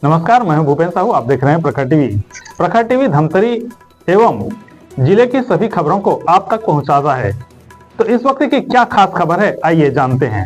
नमस्कार, मैं हूं भूपेन साहू। आप देख रहे हैं प्रखर टीवी। प्रखर टीवी धमतरी एवं जिले की सभी खबरों को आप तक पहुंचाता है। तो इस वक्त की क्या खास खबर है, आइए जानते हैं।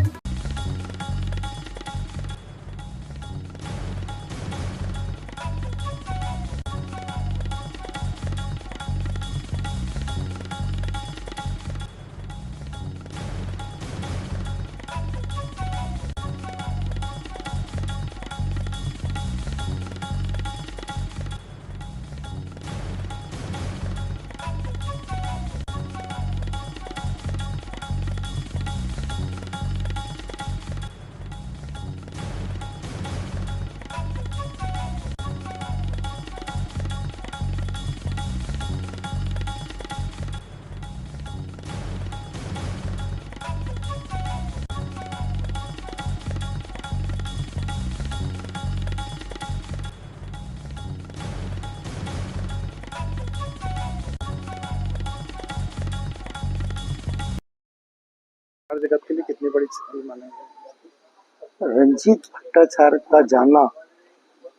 हर जगत के लिए कितनी बड़ी क्षति मानेंगे? रंजीत भट्टाचार्य का जाना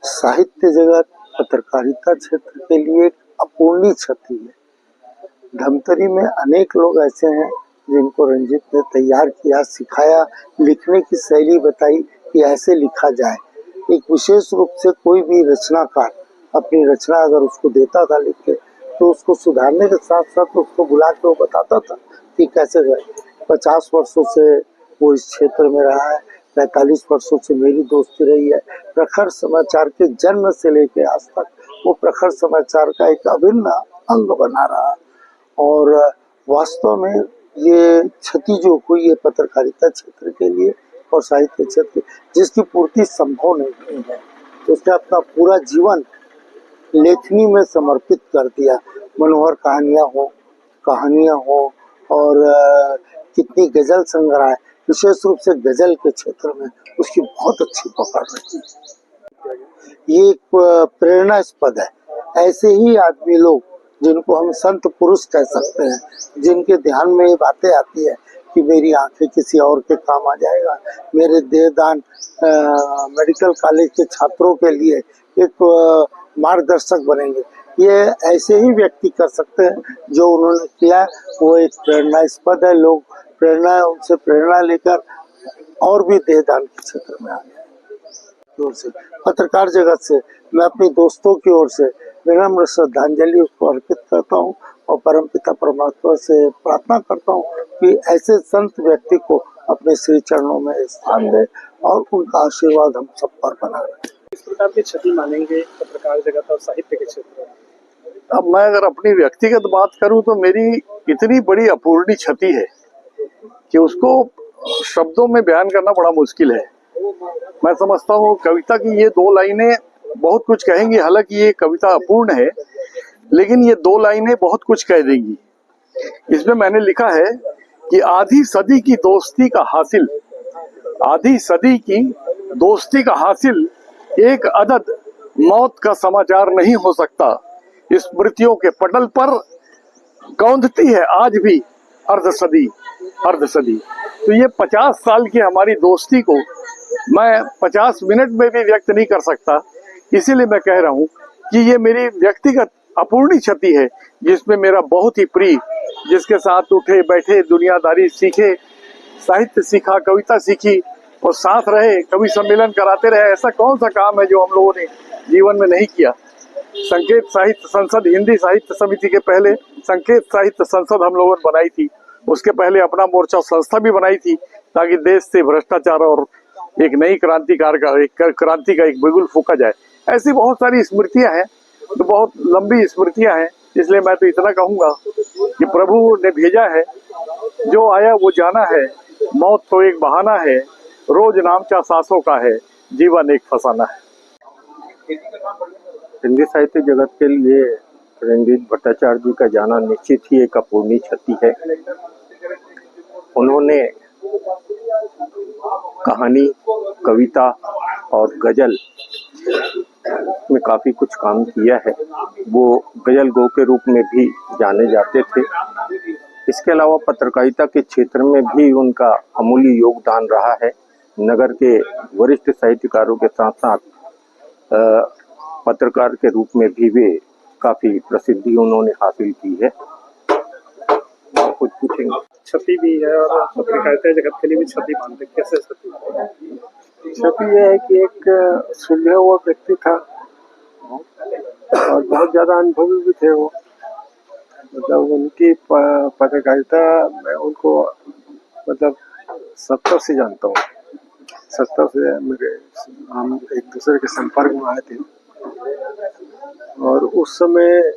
साहित्य जगत, पत्रकारिता क्षेत्र के लिए एक अपूर्णीय क्षति है। धमतरी में अनेक लोग ऐसे हैं जिनको रंजीत ने तैयार किया, सिखाया, लिखने की शैली बताई कि ऐसे लिखा जाए। एक विशेष रूप से कोई भी रचनाकार अपनी रचना अगर उसको देता था लिख के, तो उसको सुधारने के साथ साथ उसको बुला के वो बताता था कि कैसे जाए। 50 वर्षों से वो इस क्षेत्र में रहा है, 45 वर्षों से मेरी दोस्ती रही है। प्रखर समाचार के जन्म से लेकर आज तक वो प्रखर समाचार का एक अभिन्न अंग बना रहा। और वास्तव में ये क्षति जो हुई है पत्रकारिता क्षेत्र के लिए और साहित्य क्षेत्र, जिसकी पूर्ति संभव नहीं है। उसने अपना पूरा जीवन लेखनी में समर्पित कर दिया। मनोहर कहानियां हो और कितनी गजल संग्रह है, विशेष रूप से गजल के क्षेत्र में उसकी बहुत अच्छी पकड़ रही है। ये एक प्रेरणास्पद है। ऐसे ही आदमी लोग जिनको हम संत पुरुष कह सकते हैं, जिनके ध्यान में ये बातें आती है कि मेरी आंखें किसी और के काम आ जाएगा, मेरे देहदान मेडिकल कॉलेज के छात्रों के लिए एक मार्गदर्शक बनेंगे, ये ऐसे ही व्यक्ति कर सकते हैं। जो उन्होंने किया वो एक प्रेरणास्पद है। लोग उनसे प्रेरणा लेकर और भी देहदान के क्षेत्र में आ गए। ओर से पत्रकार जगत से मैं अपने दोस्तों की ओर से विनम्र श्रद्धांजलि उसको अर्पित करता हूँ और परमपिता परमात्मा से प्रार्थना करता हूँ कि ऐसे संत व्यक्ति को अपने श्री चरणों में स्थान दे और उनका आशीर्वाद हम सब पर बना रहे। इस प्रकार की क्षति मानेंगे पत्रकार जगत और साहित्य के क्षेत्र में? अब मैं अगर अपनी व्यक्तिगत बात करूं तो मेरी इतनी बड़ी अपूर्णीय क्षति है कि उसको शब्दों में बयान करना बड़ा मुश्किल है। मैं समझता हूँ कविता की ये 2 लाइनें बहुत कुछ कहेंगी। हालांकि ये कविता अपूर्ण है, लेकिन ये 2 लाइनें बहुत कुछ कह देंगी। इसमें मैंने लिखा है कि आधी सदी की दोस्ती का हासिल, आधी सदी की दोस्ती का हासिल एक अदद मौत का समाचार नहीं हो सकता। स्मृतियों के पटल पर गौंधती है आज भी अर्धसदी। तो ये 50 साल की हमारी दोस्ती को मैं 50 मिनट में भी व्यक्त नहीं कर सकता। इसीलिए मैं कह रहा हूँ कि ये मेरी व्यक्तिगत अपूर्णीय क्षति है, जिसमें मेरा बहुत ही प्रिय, जिसके साथ उठे बैठे, दुनियादारी सीखे, साहित्य सीखा, कविता सीखी और साथ रहे, कवि सम्मेलन कराते रहे। ऐसा कौन सा काम है जो हम लोगों ने जीवन में नहीं किया। संकेत साहित्य संसद, हिंदी साहित्य समिति के पहले संकेत साहित्य संसद हम लोगों ने बनाई थी। उसके पहले अपना मोर्चा संस्था भी बनाई थी, ताकि देश से भ्रष्टाचार और एक नई क्रांति का एक बिगुल फूका जाए। ऐसी बहुत सारी स्मृतियां हैं, तो बहुत लंबी स्मृतियां हैं। इसलिए मैं तो इतना कहूंगा कि प्रभु ने भेजा है, जो आया वो जाना है, मौत तो एक बहाना है, रोज नामचा सासों का है, जीवन एक फसाना है। हिंदी साहित्य जगत के लिए रंजीत भट्टाचार्य जी का जाना निश्चित ही एक अपूर्णीय क्षति है। उन्होंने कहानी, कविता और गजल में काफी कुछ काम किया है। वो गजल गो के रूप में भी जाने जाते थे। इसके अलावा पत्रकारिता के क्षेत्र में भी उनका अमूल्य योगदान रहा है। नगर के वरिष्ठ साहित्यकारों के साथ साथ पत्रकार के रूप में भी वे काफी प्रसिद्धि उन्होंने हासिल की है। कुछ पूछेंगे? क्षति भी है और पत्रकारिता जगत के लिए भी क्षति मानते हैं। कैसे क्षति? क्षति यह है कि एक सुलझा हुआ व्यक्ति था और बहुत ज्यादा अनुभवी भी थे वो। मतलब उनकी पत्रकारिता मैं उनको मतलब 70 से जानता हूँ। 70 से हम एक दूसरे के संपर्क में आए थे और उस समय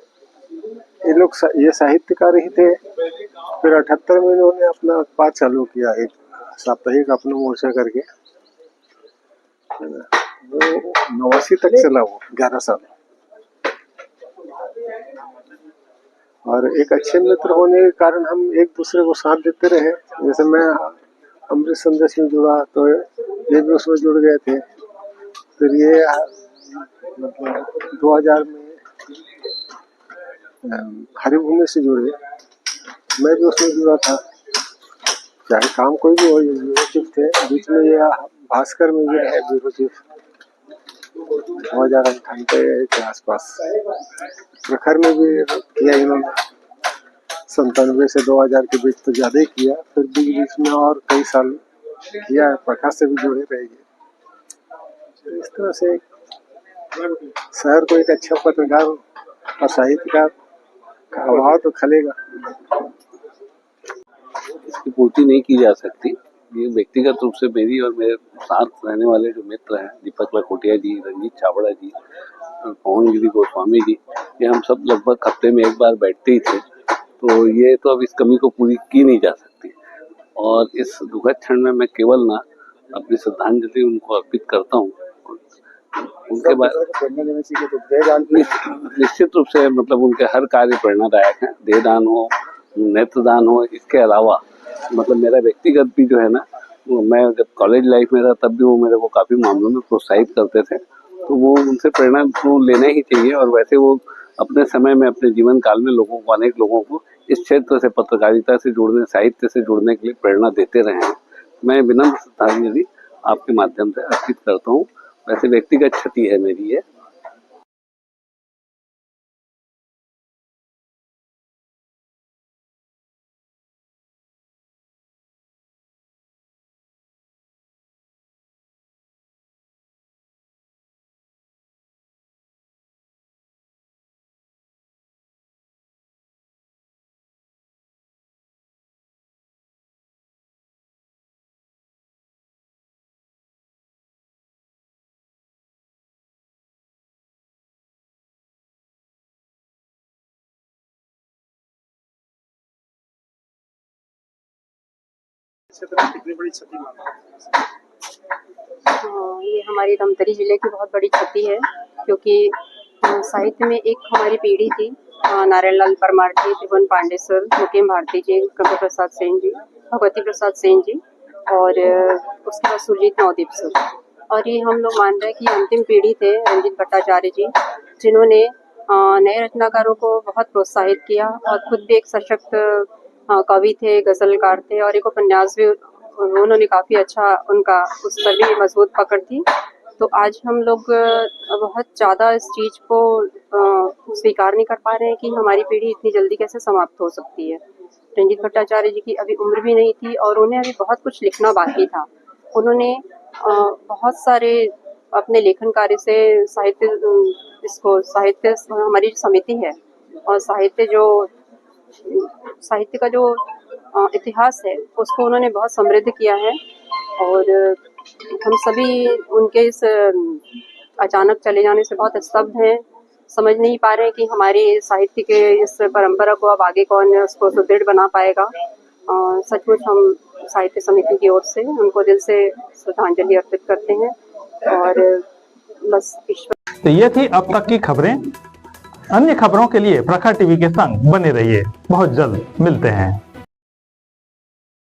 ये लोग ये साहित्यकार ही थे। फिर 78 में इन्होंने अपना अखबार चालू किया, एक साप्ताहिक अपना मोर्चा करके, वो 89 तक चला, वो 11 साल। और एक अच्छे मित्र होने के कारण हम एक दूसरे को साथ देते रहे। जैसे मैं अमृत संदेश में जुड़ा तो ये भी उसमें जुड़ गए थे। फिर ये मतलब 2000 में हरिभूमि से जुड़े, मैं भी उसमें जुड़ा था। चाहे काम कोई भी हो, ये ब्यूरो चीफ थे। बीच में ये भास्कर में भी रहे ब्यूरो चीफ 2098 के आसपास। प्रखर में भी किया इन्होंने 97 से 2000 के बीच, तो ज्यादा ही किया। फिर बीच में और कई साल किया, प्रखर से भी जुड़े रहेंगे। तो इस तरह से शहर को एक अच्छा पत्रकार और साहित्यकार का अभाव तो खलेगा। इसकी पूर्ति नहीं की जा सकती। ये व्यक्तिगत रूप से मेरी और मेरे साथ रहने वाले जो मित्र हैं, दीपक लखोटिया जी, रंजीत छाबड़ा जी, पवन गिरी गोस्वामी जी, ये हम सब लगभग हफ्ते में एक बार बैठते ही थे। तो ये तो अब इस कमी को पूरी की नहीं जा सकती। और इस दुखद क्षण में मैं केवल ना अपनी श्रद्धांजलि उनको अर्पित करता हूँ। उनके बाद निश्चित रूप से मतलब उनके हर कार्य प्रेरणादायक हैं। देहदान हो, नेत्रदान हो, इसके अलावा मतलब मेरा व्यक्तिगत भी जो है ना, मैं जब कॉलेज लाइफ में था तब भी वो मेरे को काफी मामलों में प्रोत्साहित करते थे। तो वो उनसे प्रेरणा तो लेना ही चाहिए। और वैसे वो अपने समय में, अपने जीवन काल में लोगों को, अनेक लोगों को इस क्षेत्र से, पत्रकारिता से जुड़ने, साहित्य से जुड़ने के लिए प्रेरणा देते रहे हैं। मैं विनम्र श्रद्धांजलि आपके माध्यम से अर्पित करता हूँ। वैसे व्यक्तिगत क्षति है मेरी ये। कितनी बड़ी क्षति मानते हैं? ये हमारी धमतरी जिले की बहुत बड़ी क्षति है, क्योंकि साहित्य में एक हमारी पीढ़ी थी, नारायण लाल परमार जी, त्रिभुवन पांडे सर, मुकेम भारती जी, कबीर प्रसाद सेन जी, भगवती प्रसाद सेन जी, और उसके बाद सुरजीत नवदीप सर। और ये हम लोग मान रहे हैं कि अंतिम पीढ़ी थे रंजीत भट्टाचार्य जी, जिन्होंने नए रचनाकारों को बहुत प्रोत्साहित किया और खुद भी एक सशक्त कवि थे, गजलकार थे, और एक उपन्यास भी उन्होंने काफ़ी अच्छा, उनका उस पर भी मजबूत पकड़ थी। तो आज हम लोग बहुत ज़्यादा इस चीज़ को स्वीकार नहीं कर पा रहे हैं कि हमारी पीढ़ी इतनी जल्दी कैसे समाप्त हो सकती है। रंजीत भट्टाचार्य जी की अभी उम्र भी नहीं थी और उन्हें अभी बहुत कुछ लिखना बाकी था। उन्होंने बहुत सारे अपने लेखन कार्य से साहित्य हमारी समिति है और साहित्य का जो इतिहास है उसको उन्होंने बहुत समृद्ध किया है। और हम सभी उनके इस अचानक चले जाने से बहुत स्तब्ध हैं, समझ नहीं पा रहे हैं कि हमारी साहित्य के इस परंपरा को अब आगे कौन उसको सुदृढ़ बना पाएगा। सचमुच हम साहित्य समिति की ओर से उनको दिल से श्रद्धांजलि अर्पित करते हैं। और बस ईश्वर। तो ये थी अब तक की खबरें। अन्य खबरों के लिए प्रखर टीवी के संग बने रहिए। बहुत जल्द मिलते हैं।